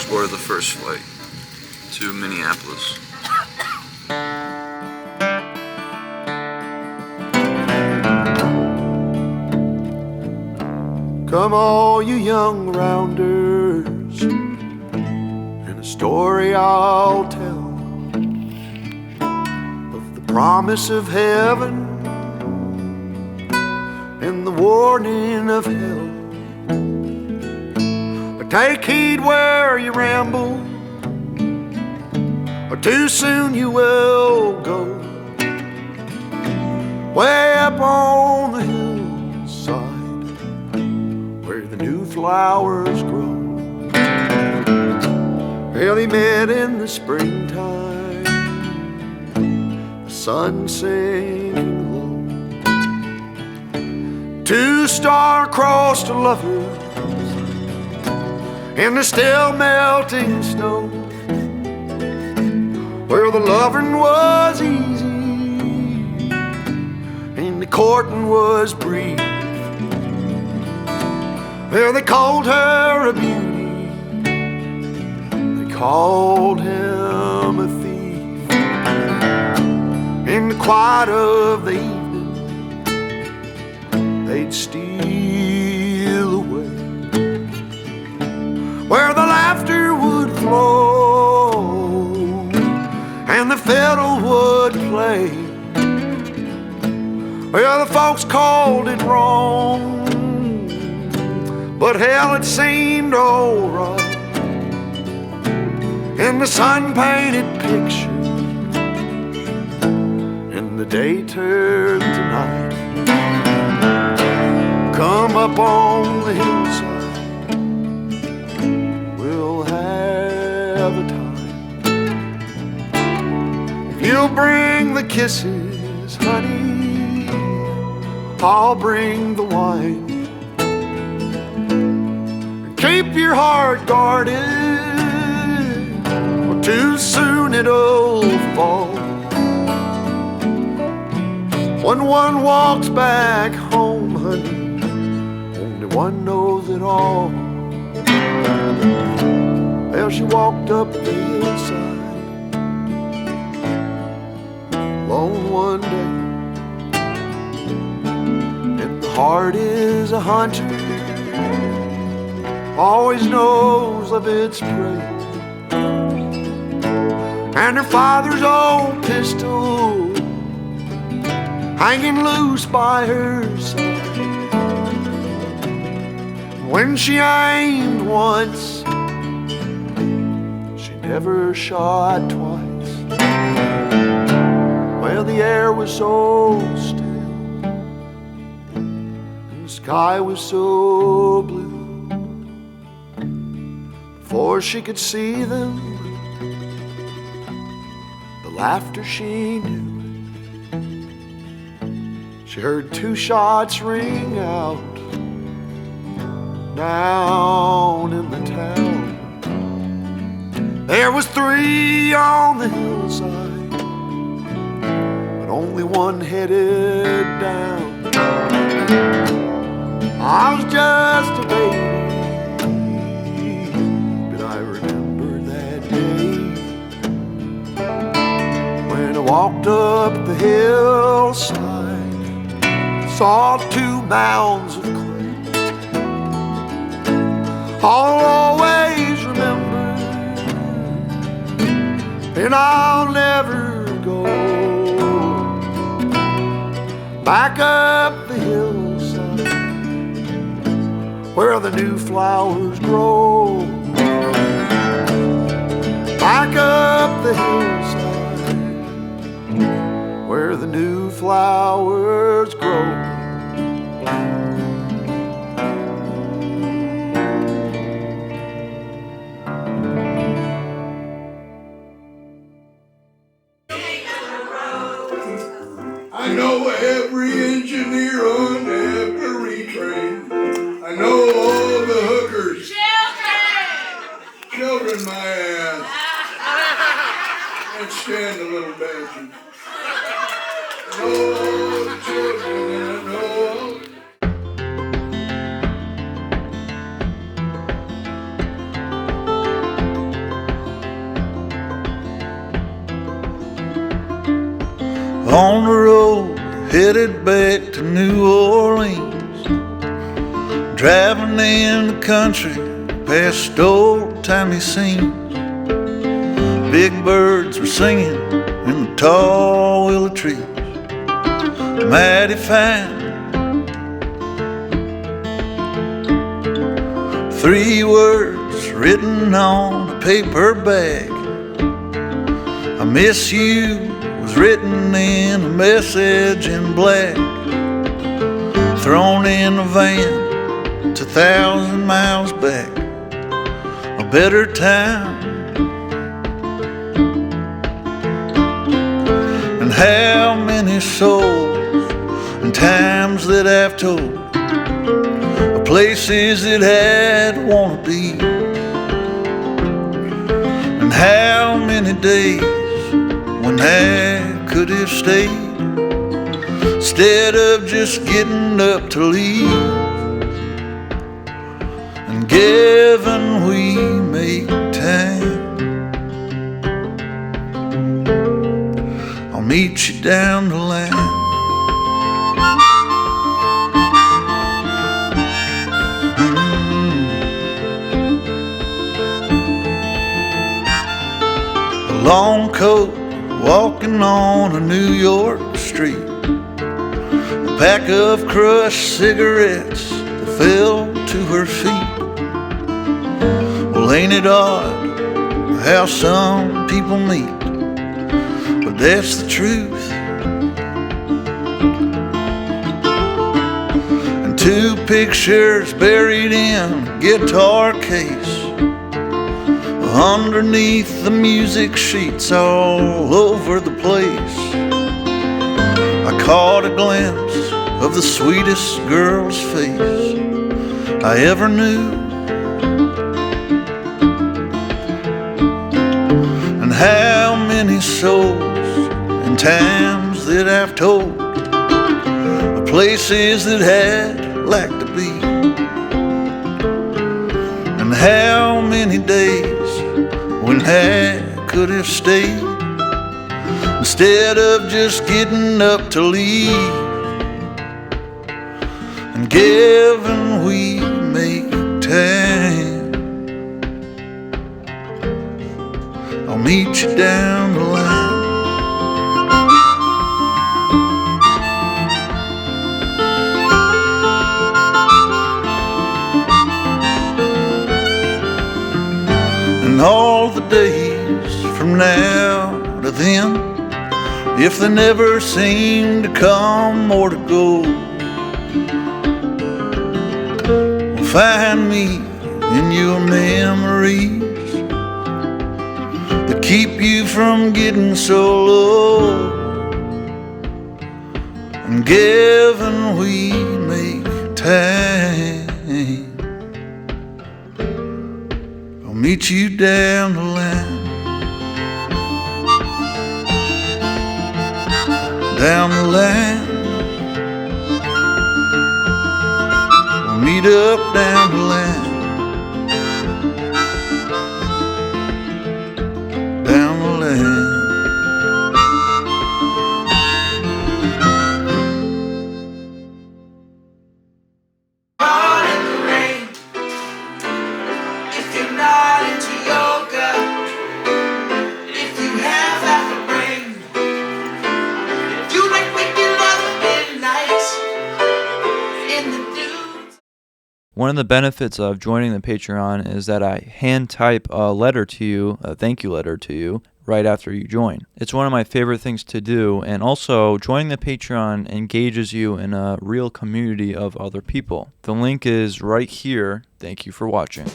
for the first flight to Minneapolis. Come all you young rounders, and a story I'll tell of the promise of heaven and the warning of hell. Take heed where you ramble, or too soon you will go. Way up on the hillside where the new flowers grow. Well, he met in the springtime, the sun sinking low. Two star-crossed lovers in the still melting snow, where the loving was easy and the courting was brief. Well, they called her a beauty, they called him a thief. In the quiet of the evening, they'd steal away, where the laughter would flow and the fiddle would play. Well, the folks called it wrong, but hell, it seemed alright. In the sun-painted picture, and the day turned to night. Come up on the hillside, we'll have a time. If you'll bring the kisses, honey, I'll bring the wine. Keep your heart guarded, or too soon it'll fall. When one walks back home, honey, only one knows it all. Well, she walked up the hillside alone one day, and the heart is a hunter, always knows of its prey. And her father's old pistol hanging loose by her side. When she aimed once, she never shot twice. Well, the air was so still, and the sky was so blue. Before she could see them, the laughter she knew, she heard two shots ring out down in the town. There was three on the hillside, but only one headed down. I was just a baby, walked up the hillside, saw two mounds of clay. I'll always remember, and I'll never go back up the hillside where the new flowers grow. Back up the hillside where the new flowers grow. I know every engineer on every train. I know all the hookers. Children, my ass. Let's stand a little bit. Oh, children. headed back to New Orleans, driving in the country past old-timey scenes. Big birds were singing in the tall willow trees, mighty fine. 3 words written on a paper bag, I miss you, was written in a message in black, thrown in a van 2,000 miles back, a better time. And how many souls and times that I've told, places that I'd wanna be, and how many days when I could have stayed instead of just getting up to leave. And given we make time, I'll meet you down the line. Long coat, walking on a New York street, a pack of crushed cigarettes that fell to her feet. Well, ain't it odd how some people meet, but that's the truth. And 2 pictures buried in a guitar case, underneath the music sheets all over the place. I caught a glimpse of the sweetest girl's face I ever knew. And how many souls and times that I've told, of places that I'd like to be, and how many days when I could have stayed instead of just getting up to leave. And given we make time, I'll meet you down the line. And all the days from now to then, if they never seem to come or to go, will find me in your memories that keep you from getting so low. And given we make time, meet you down the line, down the line. We'll meet up down the line, down the line. One of the benefits of joining the Patreon is that I hand type a letter to you, a thank you letter to you, right after you join. It's one of my favorite things to do, and also joining the Patreon engages you in a real community of other people. The link is right here. Thank you for watching.